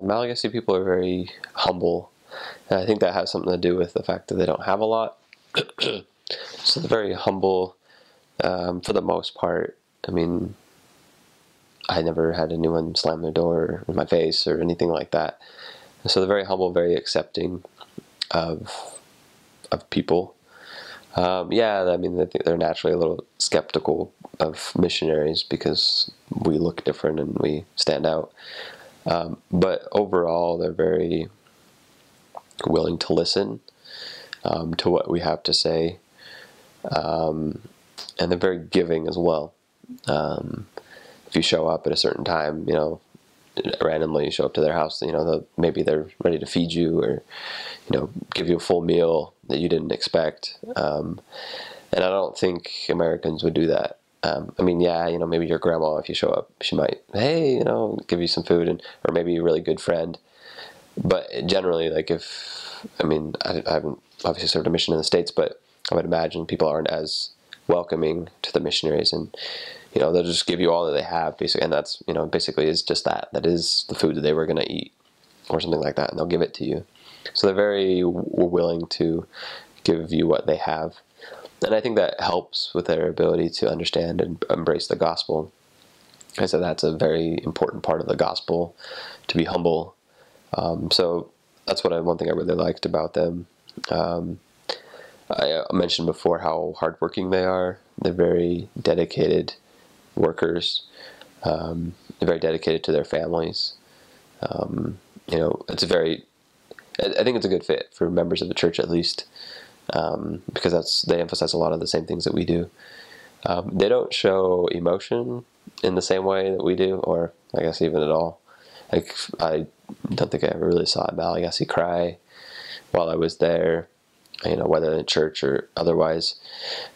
Malagasy people are very humble, and I think that has something to do with the fact that they don't have a lot. So they're very humble for the most part. I mean, I never had anyone slam their door in my face or anything like that. So they're very humble, very accepting of people. Yeah, I mean, I think they're naturally a little skeptical of missionaries because we look different and we stand out. But overall, they're very willing to listen to what we have to say, and they're very giving as well. If you show up at a certain time, randomly you show up to their house, maybe they're ready to feed you or, give you a full meal that you didn't expect. And I don't think Americans would do that. I mean, yeah, maybe your grandma, if you show up, she might, hey, give you some food, or maybe a really good friend. But generally, like I haven't obviously served a mission in the States, but I would imagine people aren't as welcoming to the missionaries, and they'll just give you all that they have, basically, and that's basically is just that is the food that they were going to eat or something like that, and they'll give it to you. So they're very willing to give you what they have, and I think that helps with their ability to understand and embrace the gospel. I said that's a very important part of the gospel, to be humble. So that's one thing I really liked about them. I mentioned before how hardworking they are. They're very dedicated workers. They're very dedicated to their families. It's I think it's a good fit for members of the church, at least, because they emphasize a lot of the same things that we do. They don't show emotion in the same way that we do, or I guess even at all. Like, I don't think I ever really saw Malagasy cry while I was there, whether in church or otherwise.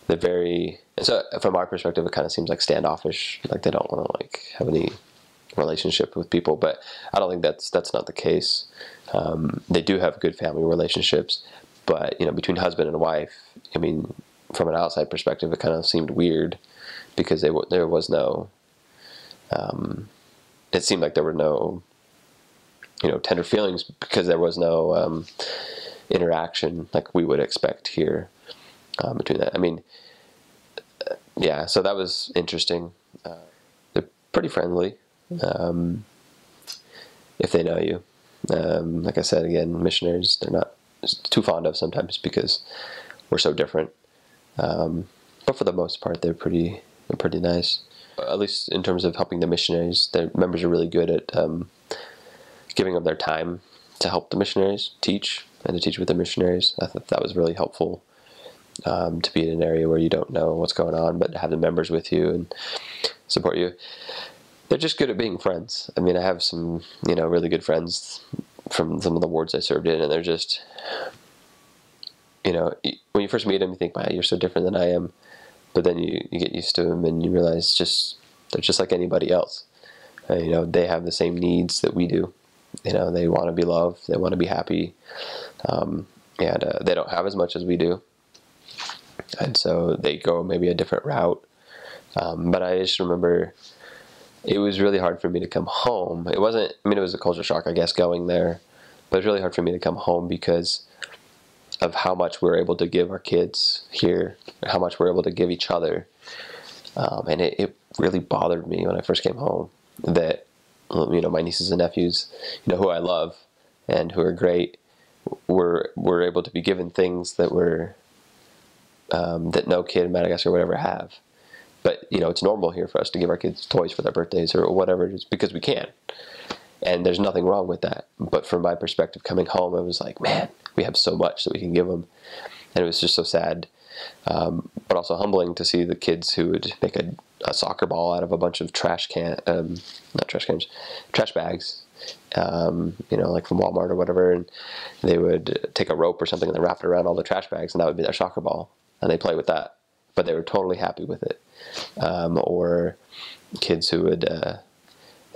So from our perspective, it kind of seems like standoffish, like they don't want to have any relationship with people, but I don't think that's not the case. They do have good family relationships, but between husband and wife, I mean, from an outside perspective, it kind of seemed weird because there was no. It seemed like there were no, tender feelings because there was no interaction like we would expect here between that. I mean, yeah, so that was interesting. They're pretty friendly if they know you. Like I said, again, missionaries, they're not too fond of sometimes because we're so different. But for the most part, they're pretty nice. At least in terms of helping the missionaries, their members are really good at giving up their time to help the missionaries teach and to teach with the missionaries. I thought that was really helpful, to be in an area where you don't know what's going on, but to have the members with you and support you. They're just good at being friends. I mean, I have some, really good friends from some of the wards I served in, and they're just, when you first meet them, you think, wow, you're so different than I am. But then you get used to them and you realize they're just like anybody else. They have the same needs that we do. They want to be loved. They want to be happy. And they don't have as much as we do. And so they go maybe a different route. But I just remember it was really hard for me to come home. It was a culture shock, I guess, going there. But it was really hard for me to come home because of how much we're able to give our kids here, how much we're able to give each other. And it really bothered me when I first came home that, my nieces and nephews, who I love and who are great, were able to be given things that that no kid in Madagascar would ever have. But, it's normal here for us to give our kids toys for their birthdays or whatever, just because we can. And there's nothing wrong with that. But from my perspective, coming home, I was like, man, we have so much that we can give them. And it was just so sad, but also humbling to see the kids who would make a soccer ball out of a bunch of trash bags, like from Walmart or whatever. And they would take a rope or something and they wrap it around all the trash bags, and that would be their soccer ball. And they play with that. But they were totally happy with it. Or kids who would... they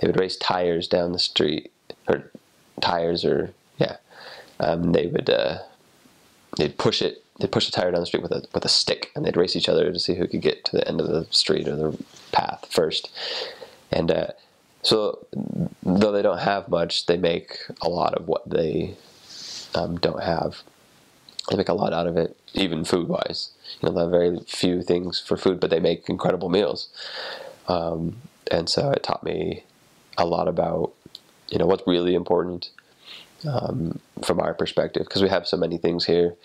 would race tires down the street, or tires, or they'd push the tire down the street with a stick, and they'd race each other to see who could get to the end of the street or the path first. And So though they don't have much, they make a lot of what they don't have. They make a lot out of it, even food-wise. They have very few things for food, but they make incredible meals. And so it taught me a lot about, what's really important from our perspective, because we have so many things here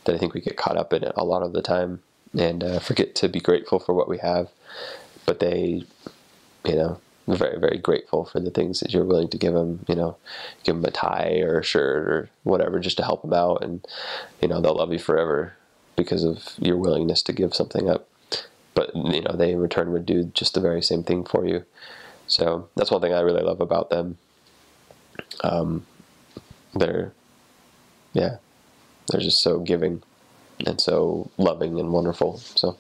that I think we get caught up in it a lot of the time and forget to be grateful for what we have. But they, very, very grateful for the things that you're willing to give them. Give them a tie or a shirt or whatever just to help them out, and they'll love you forever because of your willingness to give something up. But they in return would do just the very same thing for you. So that's one thing I really love about them. They're just so giving and so loving and wonderful. So